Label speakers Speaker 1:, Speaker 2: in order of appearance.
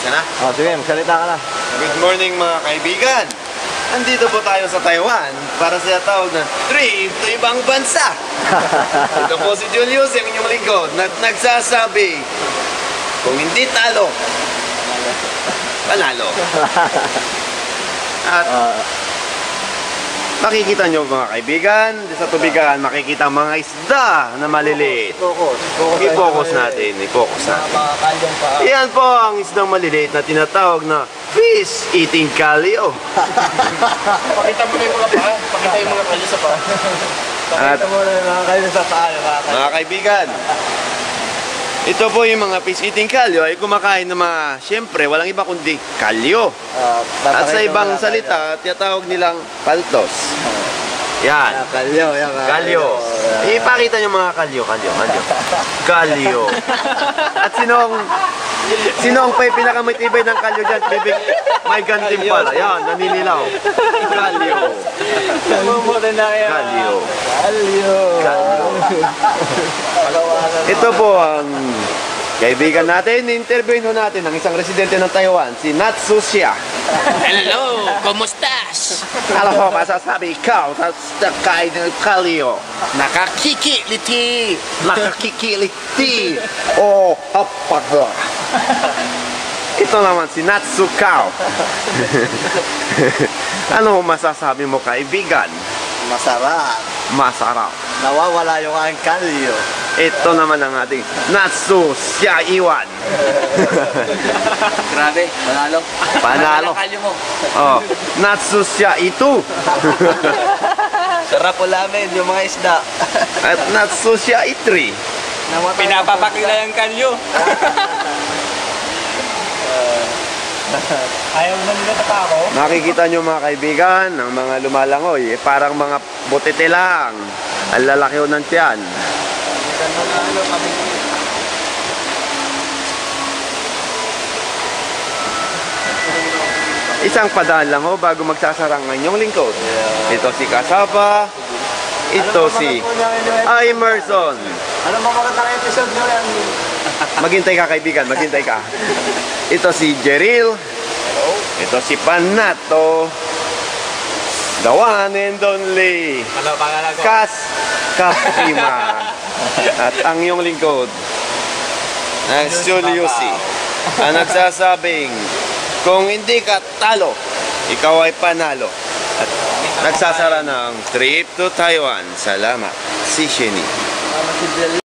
Speaker 1: Isa na?
Speaker 2: Sige, magsalita ka na.
Speaker 1: Good morning mga kaibigan. Andito po tayo sa Taiwan para sa tawag na trip to ibang bansa. Ito po si Julius, yung inyong lingkod, na nagsasabi, kung hindi talo, panalo. At makikita nyo mga kaibigan, sa tubigan, makikita ang mga isda na maliliit. I-focus natin, i-focus natin. Yan po ang isdang maliliit na tinatawag na fish eating kalyo.
Speaker 3: Pakita mo na yung mga paa. Pakita yung mga kalyo sa paa.
Speaker 2: Pakita mo na yung mga kalyo sa paa.
Speaker 1: Mga kaibigan, ito po yung mga fish eating kalyo ay kumakain ng mga, siyempre, walang iba kundi kalyo. At sa ibang salita, tinatawag nilang paltos. Yan.
Speaker 2: Kalyo.
Speaker 1: Kalyo. Ipakita niyo mga kalyo. Kalyo. At sino ang pinakamatibay ng kalyo dyan? Bibig, may gantim pala. Yan, naninilaw. Kalyo. Kalyo. Ito po ang kaibigan natin. Interviewin natin ang isang residente ng Taiwan, si Natsu Xia.
Speaker 3: Hello! Kumustas?
Speaker 1: Alam mo, masasabi ikaw sa kain ng kalyo.
Speaker 3: Nakakikiliti!
Speaker 1: Nakakikiliti. O apaga. Ito naman si Natsu Kao. Ano masasabi mo kaibigan? Masarap.
Speaker 2: Nawawala yung aking kalyo.
Speaker 1: Ito naman ang ating Natsu Xia Iwan.
Speaker 3: Grabe,
Speaker 1: Panalo.
Speaker 3: kalyo mo.
Speaker 1: Oh, Natsu Xia Itu.
Speaker 2: Sarap ulamin yung mga isda.
Speaker 1: At Natsu Xia Itri.
Speaker 3: Pinapapakila yung kalyo. Ayaw na nila sa ako.
Speaker 1: Makikita nyo mga kaibigan, ang mga lumalangoy, parang mga butete lang. Ang lalaki ho ng tiyan. Isang padaan lang ho bago magsasarang ang inyong lingkod. Ito si Kasapa. Ito si Emerson.
Speaker 2: Ano ba magandang episode nyo yan?
Speaker 1: Maghintay ka kaibigan, maghintay ka. Ito si Jeril. Ito si Panato. The one and only
Speaker 3: Ano pangalan ko?
Speaker 1: Kapima. At ang iyong lingkod na Juliusi ang nagsasabing kung hindi ka talo, ikaw ay panalo. At nagsasara ng trip to Taiwan. Salamat. Si Sheni.